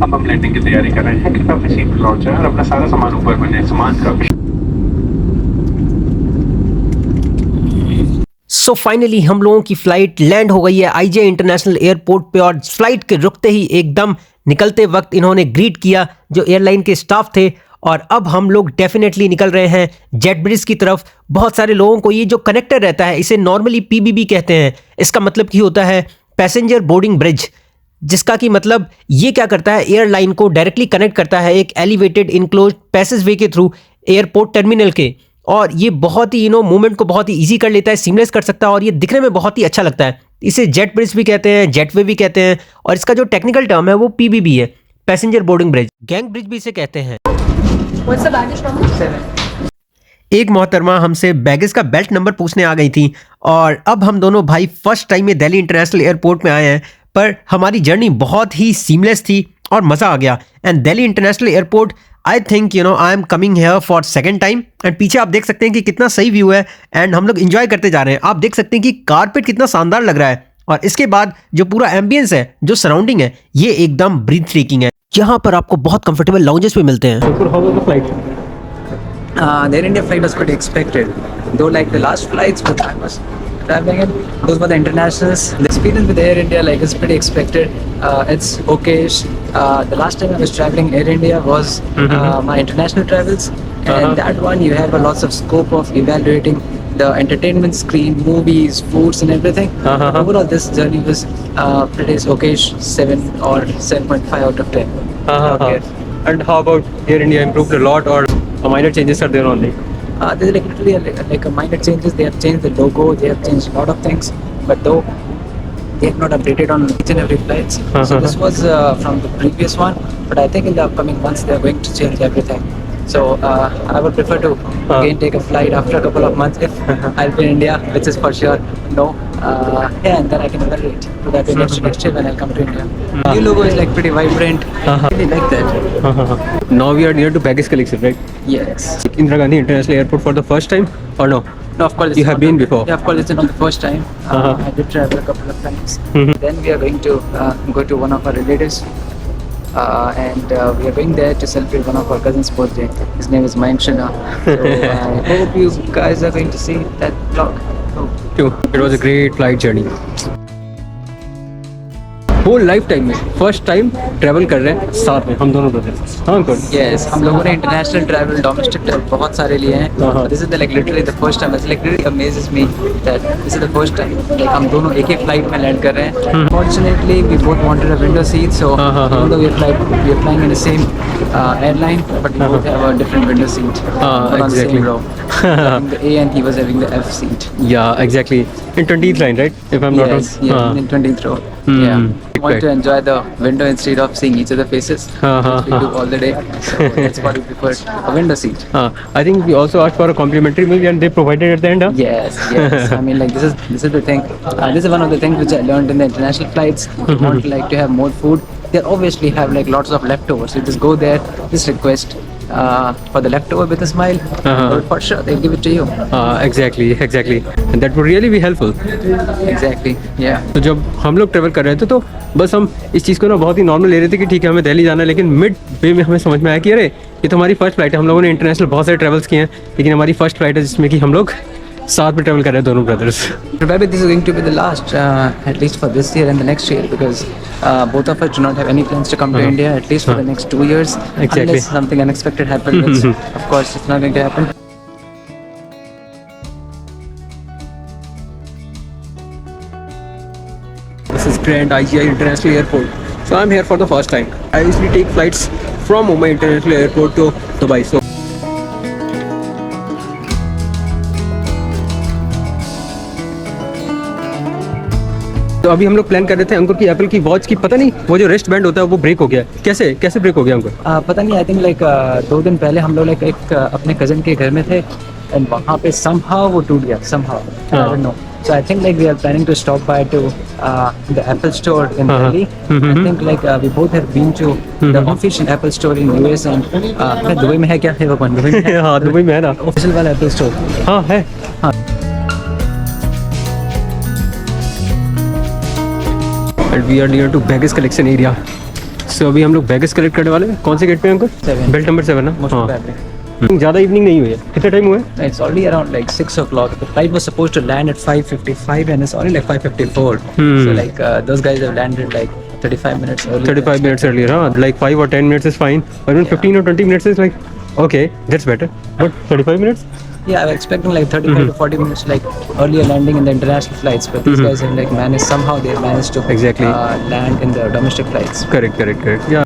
अब हम लैंडिंग की तैयारी कर रहे हैं। कृपया अपनी सीट पर लौट जाएं और अपना सारा सामान ऊपर बने सामान का। सो फाइनली हम लोगों की फ़्लाइट लैंड हो गई है आईजे इंटरनेशनल एयरपोर्ट पे, और फ्लाइट के रुकते ही एकदम निकलते वक्त इन्होंने ग्रीट किया जो एयरलाइन के स्टाफ थे। और अब हम लोग डेफिनेटली निकल रहे हैं जेट ब्रिज की तरफ। बहुत सारे लोगों को ये जो कनेक्टर रहता है इसे नॉर्मली पीबीबी कहते हैं। इसका मतलब की होता है पैसेंजर बोर्डिंग ब्रिज, जिसका कि मतलब ये क्या करता है, एयरलाइन को डायरेक्टली कनेक्ट करता है एक एलिवेटेड इनक्लोज पैसेज वे के थ्रू एयरपोर्ट टर्मिनल के। और ये बहुत ही मूवमेंट को बहुत ही ईजी कर लेता है, सीमलेस कर सकता है, और ये दिखने में बहुत ही अच्छा लगता है। इसे जेट ब्रिज भी कहते हैं, जेट वे भी कहते हैं, और इसका जो टेक्निकल टर्म है वो पीबीबी है, passenger boarding bridge. Gang bridge भी इसे कहते हैं। एक मोहतरमा हमसे बैगेज का बेल्ट नंबर पूछने आ गई थी, और अब हम दोनों भाई फर्स्ट टाइम में दिल्ली इंटरनेशनल एयरपोर्ट में आए हैं। पर हमारी जर्नी बहुत ही सीमलेस थी और मज़ा आ गया। And Delhi international airport, I think I am coming here for second time. And पीछे आप देख सकते हैं कि कितना सही व्यू है, एंड हम लोग इंजॉय करते जा रहे हैं। आप देख सकते हैं कि कारपेट कितना शानदार लग रहा है, और इसके बाद जो पूरा एम्बियंस है, जो सराउंडिंग है, ये एकदम ब्रीथ टेकिंग है। यहाँ पर आपको बहुत कंफर्टेबल लाउंजेस भी मिलते हैं। The Air India flight was pretty expected, though like the last flights which I was traveling in, those were the internationals. The experience with Air India like is pretty expected. It's okay-ish. The last time I was traveling Air India was my international travels, and that one you have a lots of scope of evaluating the entertainment screen, movies, foods, and everything. Overall, this journey was pretty okay-ish, 7 or 7.5 out of 10. Okay. And how about Air India improved a lot, or minor changes are there only? There's like literally like a minor changes. They have changed the logo. They have changed a lot of things, but though they have not updated on each and every flights. So this was from the previous one, but I think in the upcoming months they are going to change everything. So I would prefer to again take a flight after a couple of months if I'll be in India, which is for sure no. Yeah, and then I can evaluate to that next year when I come to India. New logo is like pretty vibrant. I really like that. Now we are near to baggage collection, right? Yes. Indira Gandhi International Airport for the first time, or no? No, of course. You have been before? Yeah, of course. It's not the first time. I did travel a couple of times. Then we are going to go to one of our relatives, and we are going there to celebrate one of our cousin's birthday. His name is Mayank Shana. So I hope you guys are going to see that vlog. Too. It was a great flight journey. Whole life time में first time travel कर रहे हैं साथ में हम दोनों brothers. हाँ uncle. Yes, हम लोगों ने इंटरनेशनल ट्रैवल, डोमेस्टिक ट्रैवल बहुत सारे लिए हैं। This is like literally the first time. It's like really amazes me that this is the first time like हम दोनों एक ही फ्लाइट में लैंड कर रहे हैं। Fortunately we both wanted a window seat, so even though we are flying in the same airline, but we both have a different window seat. On the same row. Having the A and he was having the F seat. Yeah, exactly. In 20th line, right? If I'm not wrong. Yeah, in 20th row. Yeah. We want to enjoy the window instead of seeing each other's faces, which we do all the day. So that's why we preferred a window seat. I think we also asked for a complimentary meal and they provided at the end. Yes. I mean, like this is the thing. This is one of the things which I learned in the international flights. If you want like to have more food, they obviously have like lots of leftovers. You just go there, just request for the leftover with a smile. But for sure they'll give it to you. Exactly. And that would really be helpful. Exactly. Yeah. तो जब हम लोग travel कर रहे थे तो बस हम इस चीज़ को ना बहुत ही नॉर्मल ले रहे थे कि ठीक है हमें दिल्ली जाना है, लेकिन मिड वे में हमें समझ में आया कि अरे ये तो हमारी फर्स्ट फ्लाइट है। हम लोगों ने इंटरनेशनल बहुत सारे ट्रैवल्स किए हैं, लेकिन हमारी फर्स्ट फ्लाइट है जिसमें कि हम लोग साथ में ट्रैवल कर रहे हैं दोनों brothers. Probably this is going to be the last, at least for this year and the next year, because both of us do not have any plans to come to India at least for the next 2 years. Exactly. Unless something unexpected happens, which of course it's not going to happen. This is Grand IGI International Airport. So I'm here for the first time. I usually take flights from Mumbai International Airport to Dubai. So तो अभी हम लोग plan कर रहे थे अंकुर की Apple की watch की, पता नहीं वो जो रेस्ट बैंड होता है वो ब्रेक हो गया। कैसे ब्रेक हो गया अंकुर? पता नहीं, आई थिंक लाइक 2 दिन पहले हम लोग लाइक एक अपने कजन के घर में थे, एंड वहाँ पे somehow वो टूट गया somehow. I don't know. So I think like we are planning to stop by to the Apple store in Delhi. I think like we both have been to the official Apple store in US, and Dubai में है क्या है वो Dubai में है? हाँ Dubai में है ना ऑफिशियल वाला Apple store. हाँ है। And we are near to baggage collection area. सो अभी हम लोग बैगेज कलेक्ट करने वाले हैं। कौन से गेट पे हैं अंकल? 7. बेल्ट नंबर 7 ना? Most हाँ। probably. ज़्यादा इवनिंग नहीं हुई है। कितना टाइम हुआ है? It's already around like 6 o'clock. The flight was supposed to land at 5:55 and it's already like 5:54. So like those guys have landed like 35 minutes earlier. 35 minutes earlier, huh? Like 5 or 10 minutes is fine. Or even 15 or 20 minutes is like, okay, that's better. But 35 minutes? Yeah, I was expecting like 35 to 40 minutes like earlier landing in the international flights, but these guys have like managed, somehow they managed to Exactly. land in the domestic flights. Correct. Yeah.